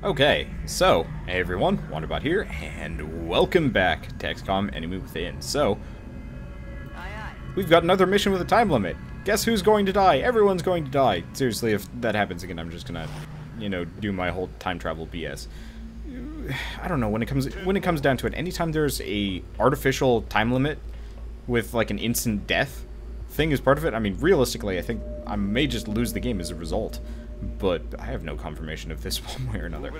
Okay, so, hey everyone, Wanderbot here, and welcome back to XCOM Enemy Within. So, we've got another mission with a time limit. Guess who's going to die? Everyone's going to die. Seriously, if that happens again, I'm just gonna, do my whole time travel BS. I don't know, when it comes down to it, anytime there's a artificial time limit with like an instant death thing as part of it, I mean, realistically, I think I may just lose the game as a result. But I have no confirmation of this one way or another.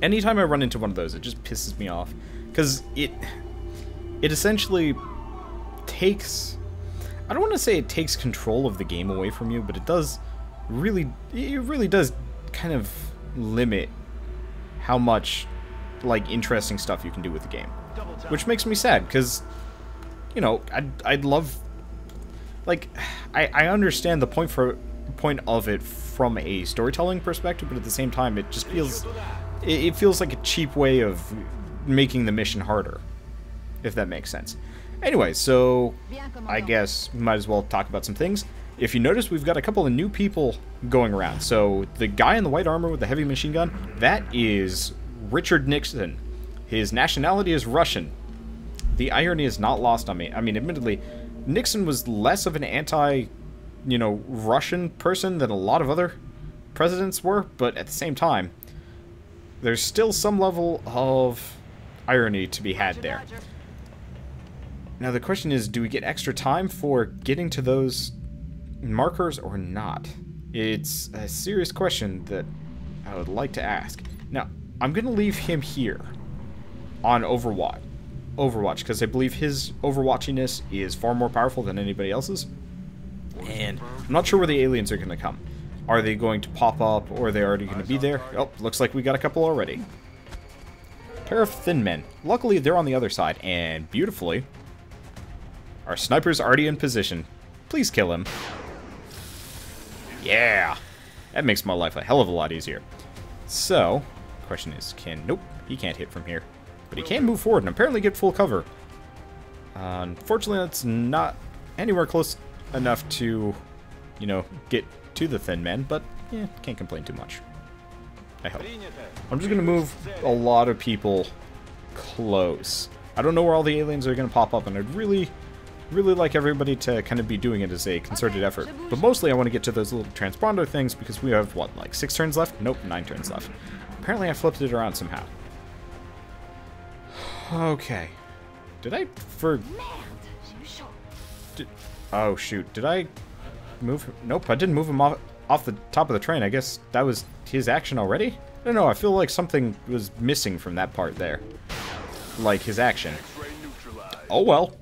Anytime I run into one of those, it just pisses me off. Because it essentially takes... I don't want to say it takes control of the game away from you, but it really does kind of limit how much, like, interesting stuff you can do with the game. Which makes me sad, because, I'd love... Like, I understand the point of it from a storytelling perspective, but at the same time it just feels like a cheap way of making the mission harder, if that makes sense. Anyway, so I guess we might as well talk about some things. If you notice, we've got a couple of new people going around. So the guy in the white armor with the heavy machine gun, that is Richard Nixon. His nationality is Russian. The irony is not lost on me. I mean, admittedly, Nixon was less of an Russian person than a lot of other presidents were, but at the same time, there's still some level of irony to be had there. Now the question is, do we get extra time for getting to those markers or not? It's a serious question that I would like to ask. Now, I'm going to leave him here on Overwatch, because I believe his overwatchiness is far more powerful than anybody else's. And I'm not sure where the aliens are going to come. Are they going to pop up, or are they already going to be there? Oh, looks like we got a couple already. Pair of thin men. Luckily, they're on the other side, and beautifully, our sniper's already in position. Please kill him. Yeah! That makes my life a hell of a lot easier. So, question is, nope, he can't hit from here. But he can move forward and apparently get full cover. Unfortunately, that's not anywhere close enough to, get to the thin men, but yeah, can't complain too much. I hope. I'm just gonna move a lot of people close. I don't know where all the aliens are gonna pop up, and I'd really like everybody to kind of be doing it as a concerted effort. But mostly I want to get to those little transponder things because we have, what, like 6 turns left? Nope, 9 turns left. Apparently I flipped it around somehow. Okay. Did I oh shoot, did I move him? Nope, I didn't move him off the top of the train. I guess that was his action already? I don't know, I feel like something was missing from that part there. Like his action. Oh well.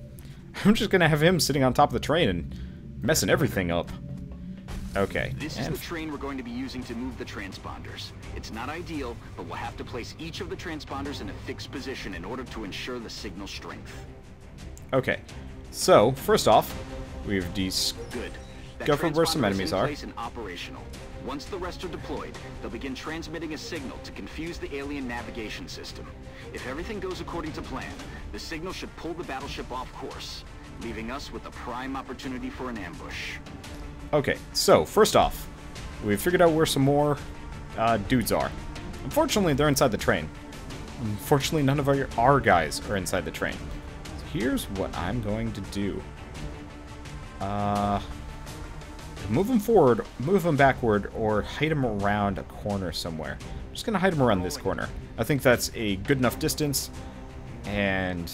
I'm just gonna have him sitting on top of the train and messing everything up. Okay. This is the train we're going to be using to move the transponders. It's not ideal, but we'll have to place each of the transponders in a fixed position in order to ensure the signal strength. Okay. So, first off, we've discovered where some enemies are. And operational. Once the rest are deployed, they'll begin transmitting a signal to confuse the alien navigation system. If everything goes according to plan, the signal should pull the battleship off course, leaving us with a prime opportunity for an ambush. Okay, so, first off, we've figured out where some more dudes are. Unfortunately, they're inside the train. Unfortunately, none of our guys are inside the train. So here's what I'm going to do. Move him forward, move him backward, or hide him around a corner somewhere. I'm just going to hide him around this corner. I think that's a good enough distance, and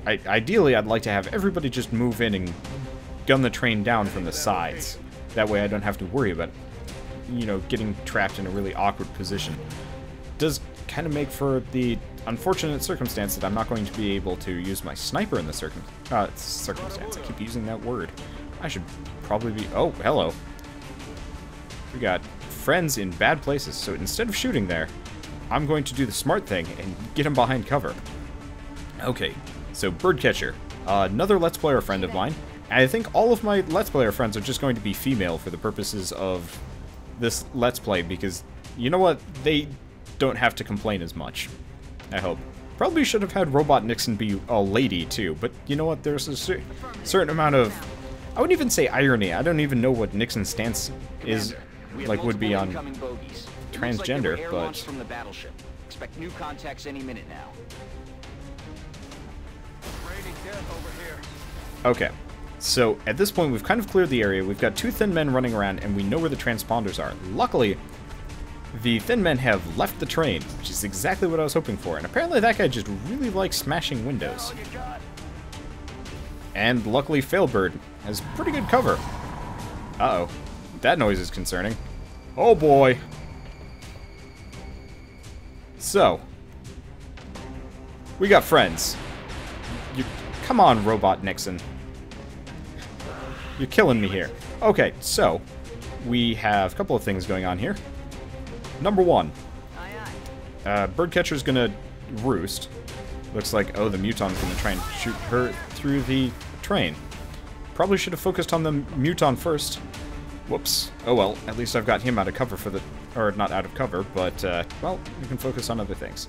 ideally I'd like to have everybody just move in and gun the train down from the sides. That way I don't have to worry about, getting trapped in a really awkward position. It does kind of make for the unfortunate circumstance that I'm not going to be able to use my sniper in the circumstance. I keep using that word. I should probably be... Oh, hello. We got friends in bad places, so instead of shooting there, I'm going to do the smart thing and get him behind cover. Okay, so Birdcatcher. Another Let's Player friend of mine. And I think all of my Let's Player friends are just going to be female for the purposes of this Let's Play, because, you know what? They don't have to complain as much. I hope. Probably should have had Robot Nixon be a lady, too, but you know what? There's a certain amount of... I wouldn't even say irony. I don't even know what Nixon's stance is, like, would be on transgender, Looks like they were air but... launched from the battleship. Expect new contacts any minute now. Raining death over here. Okay. So, at this point, we've kind of cleared the area. We've got two thin men running around, and we know where the transponders are. Luckily, the thin men have left the train, which is exactly what I was hoping for. And apparently that guy just really likes smashing windows. And luckily, Failbird has pretty good cover. Uh-oh. That noise is concerning. Oh boy. So, we got friends. Come on, Robot Nixon. You're killing me here. Okay, so, we have a couple of things going on here. Number one, Birdcatcher's gonna roost. Looks like, oh, the Muton's gonna try and shoot her through the train. Probably should have focused on the Muton first. Whoops. Oh well, at least I've got him out of cover for the... Or, not out of cover, but, well, we can focus on other things.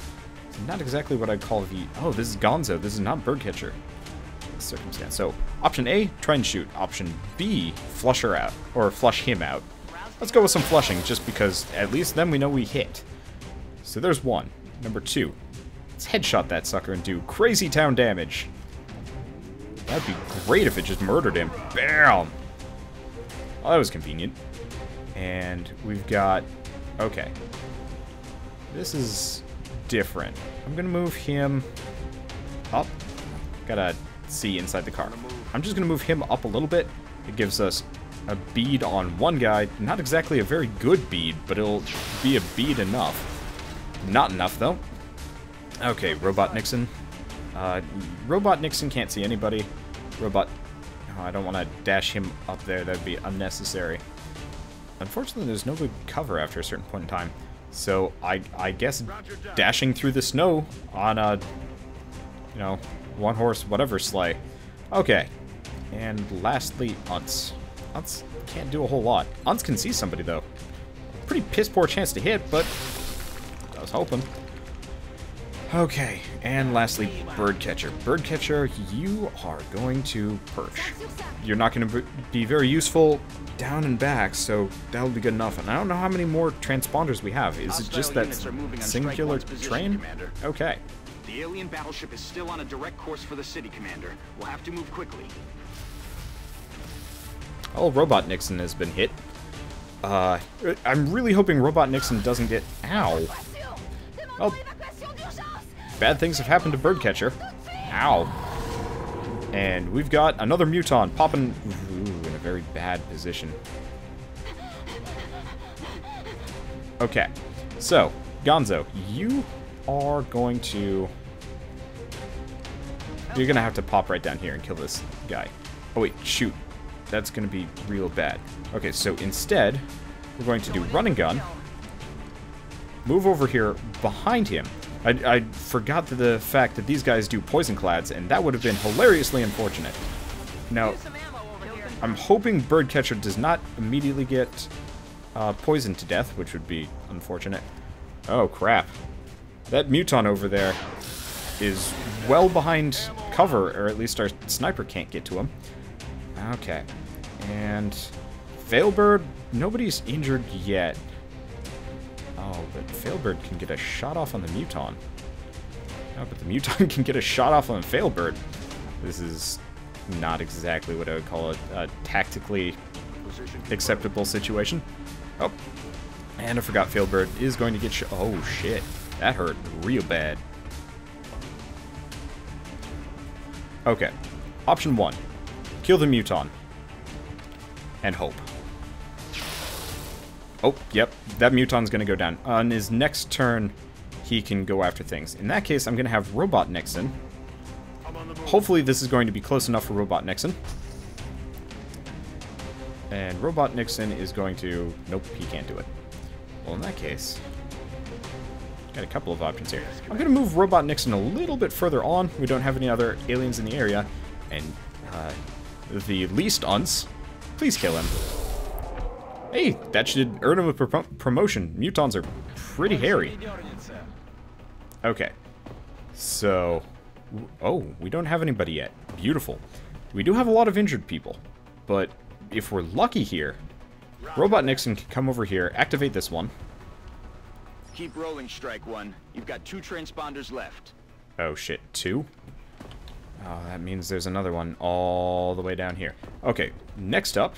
It's not exactly what I'd call the... Oh, this is Gonzo. This is not Birdcatcher. Circumstance. So, option A, try and shoot. Option B, flush her out. Or flush him out. Let's go with some flushing, just because at least then we know we hit. So there's one. Number two, let's headshot that sucker and do crazy town damage. That'd be great if it just murdered him. Bam! Well, that was convenient. And we've got... Okay. This is different. I'm gonna move him up. Gotta see inside the car. I'm just gonna move him up a little bit. It gives us a bead on one guy. Not exactly a very good bead, but it'll be a bead enough. Not enough, though. Okay, Robot Nixon. Robot Nixon can't see anybody. Robot... Oh, I don't want to dash him up there. That'd be unnecessary. Unfortunately, there's no good cover after a certain point in time. So, I guess dashing through the snow on a... You know, one-horse whatever sleigh. Okay. And lastly, Unce. Unce can't do a whole lot. Unce can see somebody, though. Pretty piss-poor chance to hit, but I was hoping. Okay, and lastly, Birdcatcher. Birdcatcher, you are going to perch. You're not going to be very useful down and back, so that'll be good enough. And I don't know how many more transponders we have. Is it just that singular train? Okay. The alien battleship is still on a direct course for the city, Commander. We'll have to move quickly. Oh, Robot Nixon has been hit. I'm really hoping Robot Nixon doesn't get... Ow. Oh. Bad things have happened to Birdcatcher. Ow. And we've got another Muton popping in a very bad position. Okay. So, Gonzo, you are going to... You're going to have to pop right down here and kill this guy. Oh, wait. Shoot. That's going to be real bad. Okay, so instead, we're going to do run and gun. Move over here behind him. I forgot the fact that these guys do poison clads, and that would have been hilariously unfortunate. Now, I'm hoping Birdcatcher does not immediately get poisoned to death, which would be unfortunate. Oh, crap. That Muton over there is well behind cover, or at least our sniper can't get to him. Okay. And Failbird, nobody's injured yet. Oh, but Failbird can get a shot off on the Muton. Oh, but the Muton can get a shot off on Failbird. This is not exactly what I would call a tactically acceptable situation. Oh, and I forgot Failbird is going to get shot. Oh, shit. That hurt real bad. Okay. Option 1. Kill the Muton. And hope. Oh, yep. That Muton's going to go down. On his next turn, he can go after things. In that case, I'm going to have Robot Nixon. Hopefully this is going to be close enough for Robot Nixon. And Robot Nixon is going to... Nope, he can't do it. Well, in that case... Got a couple of options here. I'm going to move Robot Nixon a little bit further on. We don't have any other aliens in the area. And the least Unce, please kill him. Hey, that should earn him a promotion. Mutons are pretty hairy. Okay. So... Oh, we don't have anybody yet. Beautiful. We do have a lot of injured people. But if we're lucky here, Robot Nixon can come over here, activate this one. Keep rolling, Strike One. You've got 2 transponders left. Oh shit, 2? Oh, that means there's another one all the way down here. Okay, next up,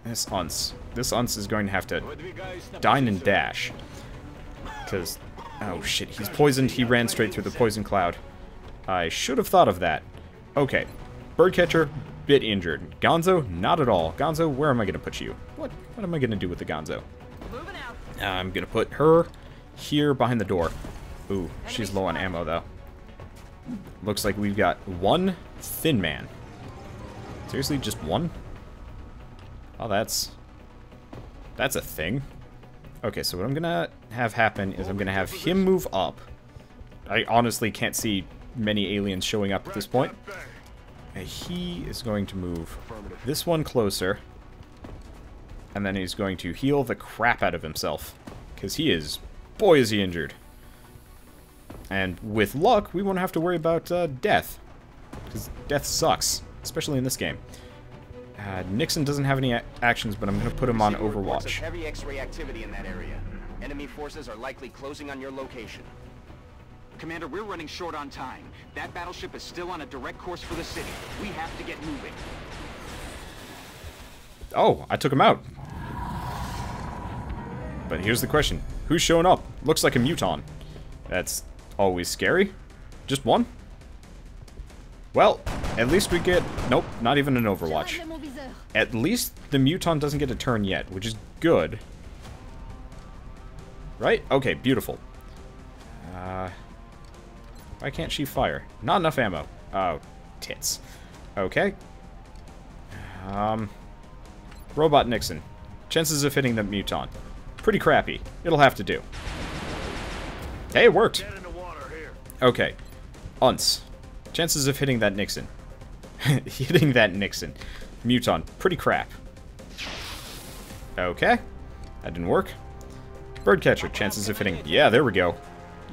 this Unce. This Unce is going to have to dine and dash. Because, oh shit, he's poisoned. He ran straight through the poison cloud. I should have thought of that. Okay, Birdcatcher, bit injured. Gonzo, not at all. Gonzo, where am I going to put you? What am I going to do with the Gonzo? I'm going to put her here behind the door. Ooh, she's low on ammo, though. Looks like we've got 1 thin man. Seriously, just 1? Oh, that's a thing. Okay, so what I'm gonna have happen is I'm gonna have him move up. I honestly can't see many aliens showing up at this point. And he is going to move this one closer. And then he's going to heal the crap out of himself. Because he is, boy is he injured. And with luck, we won't have to worry about death. Because death sucks, especially in this game. Nixon doesn't have any actions, but I'm going to put him on Overwatch. Heavy X-ray activity in that area. Enemy forces are likely closing on your location. Commander, we're running short on time. That battleship is still on a direct course for the city. We have to get moving. Oh, I took him out. But here's the question. Who's showing up? Looks like a Muton. That's always scary. Just 1? Well, at least we get... Nope, not even an Overwatch. At least the Muton doesn't get a turn yet, which is good. Right? Okay, beautiful. Why can't she fire? Not enough ammo. Oh, tits. Okay. Robot Nixon. Chances of hitting the Muton. Pretty crappy. It'll have to do. Hey, it worked. Okay. Unce. Chances of hitting that Nixon. Hitting that Nixon. Muton. Pretty crap. Okay. That didn't work. Birdcatcher. Chances of hitting... Yeah, there we go.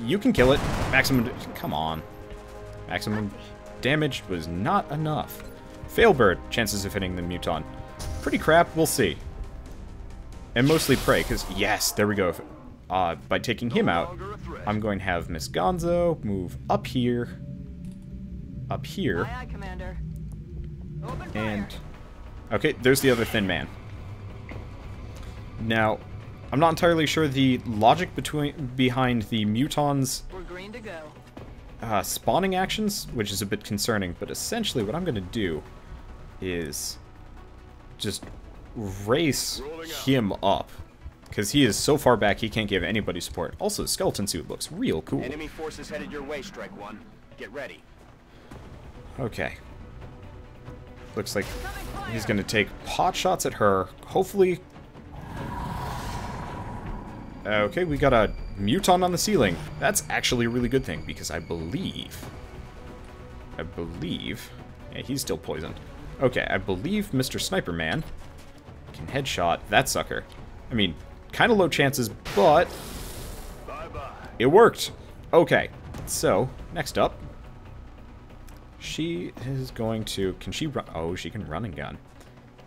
You can kill it. Maximum... Come on. Maximum damage was not enough. Failbird. Chances of hitting the Muton. Pretty crap. We'll see. And mostly prey, because... Yes, there we go. By taking him out, I'm going to have Miss Gonzo move up here. Up here. Aye, aye, Commander. Open And... fire. Okay, there's the other thin man. Now, I'm not entirely sure the logic behind the Mutons' We're green to go. spawning actions, which is a bit concerning, but essentially what I'm going to do is just race him up. Because he is so far back he can't give anybody support. Also, the skeleton suit looks real cool. Enemy forces headed your way, Strike One. Get ready. Okay. Looks like he's going to take pot shots at her. Hopefully... Okay, we got a Muton on the ceiling. That's actually a really good thing, because I believe... Yeah, he's still poisoned. Okay, I believe Mr. Sniper Man can headshot that sucker. I mean, kind of low chances, but... It worked! Okay, so, next up... She is going to... Can she run? Oh, she can run and gun.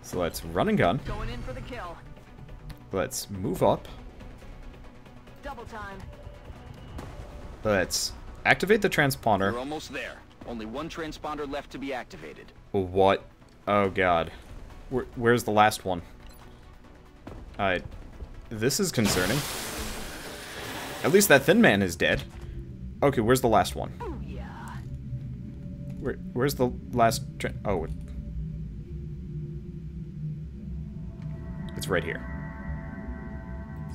So let's run and gun. Going in for the kill. Let's move up. Double time. Let's activate the transponder. We're almost there. Only 1 transponder left to be activated. What? Oh god. Where's the last one? This is concerning. At least that thin man is dead. Okay, where's the last one? Oh yeah. Where's the last oh. It's right here.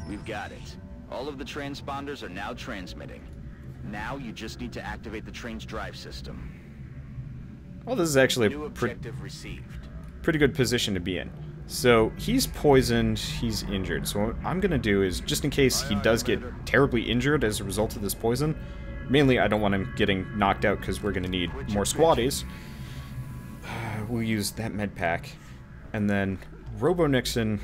We've got it. All of the transponders are now transmitting. Now you just need to activate the train's drive system. Well, this is actually New a objective received. pretty good position to be in. So, he's poisoned, he's injured. So what I'm going to do is, just in case he does get terribly injured as a result of this poison, mainly I don't want him getting knocked out because we're going to need more squaddies. We'll use that med pack. And then Robo Nixon,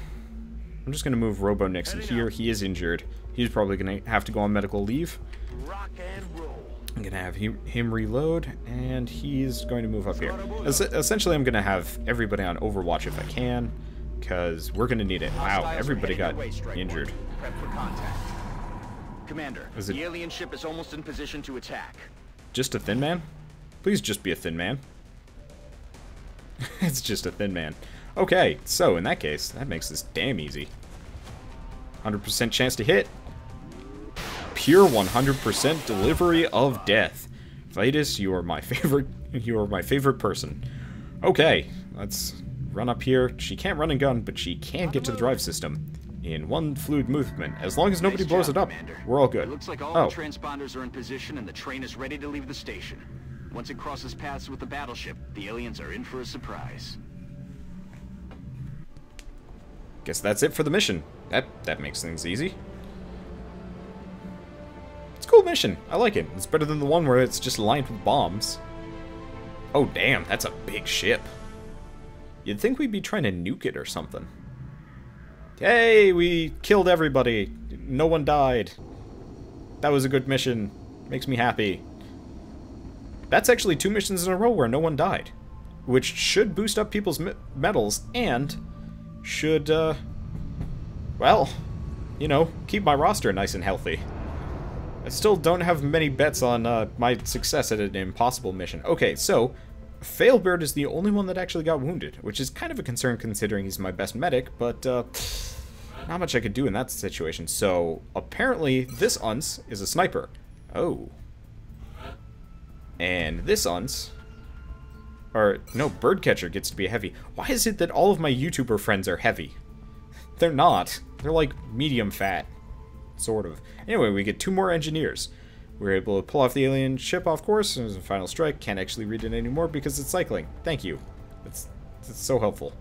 I'm just going to move Robo Nixon here. He is injured. He's probably going to have to go on medical leave. Rock and roll. I'm going to have him reload, and he's going to move up here. Essentially, I'm going to have everybody on Overwatch if I can, because we're going to need it. Wow, everybody got injured. Prep for contact. Commander, Is it the alien ship is almost in position to attack. just a thin man? Please just be a thin man. It's just a thin man. Okay, so in that case, that makes this damn easy. 100% chance to hit. Pure 100% delivery of death. Vitus, you are my favorite. You are my favorite person. Okay, let's run up here. She can't run and gun, but she can get to the drive system in one fluid movement. As long as nobody blows it up, we're all good. It looks like all the transponders are in position and the train is ready to leave the station. Once it crosses paths with the battleship, the aliens are in for a surprise. Guess that's it for the mission. That makes things easy. It's a cool mission. I like it. It's better than the one where it's just lined with bombs. Oh damn, that's a big ship. You'd think we'd be trying to nuke it or something. Hey, we killed everybody. No one died. That was a good mission. Makes me happy. That's actually 2 missions in a row where no one died. Which should boost up people's medals and should, well, you know, keep my roster nice and healthy. I still don't have many bets on my success at an impossible mission. Okay, so Failbird is the only one that actually got wounded, which is kind of a concern considering he's my best medic, but not much I could do in that situation. So apparently this Unce is a sniper. Oh. And this Unce, or no, Birdcatcher gets to be a heavy. Why is it that all of my YouTuber friends are heavy? They're not. They're like medium fat. Sort of. Anyway, we get 2 more engineers. We're able to pull off the alien ship off course. There's a final strike. Can't actually read it anymore because it's cycling. Thank you. That's so helpful.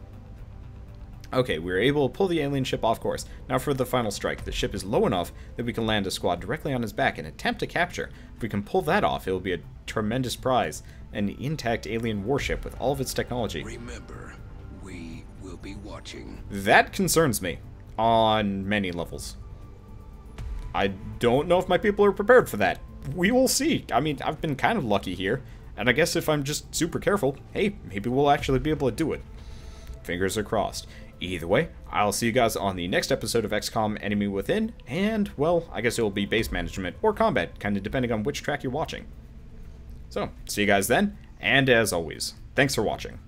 Okay, we were able to pull the alien ship off course. Now for the final strike. The ship is low enough that we can land a squad directly on his back and attempt to capture. If we can pull that off, it will be a tremendous prize. An intact alien warship with all of its technology. Remember, we will be watching. That concerns me on many levels. I don't know if my people are prepared for that. We will see. I mean, I've been kind of lucky here, and I guess if I'm just super careful, hey, maybe we'll actually be able to do it. Fingers are crossed. Either way, I'll see you guys on the next episode of XCOM Enemy Within, and, well, I guess it will be base management or combat, kind of depending on which track you're watching. So, see you guys then, and as always, thanks for watching.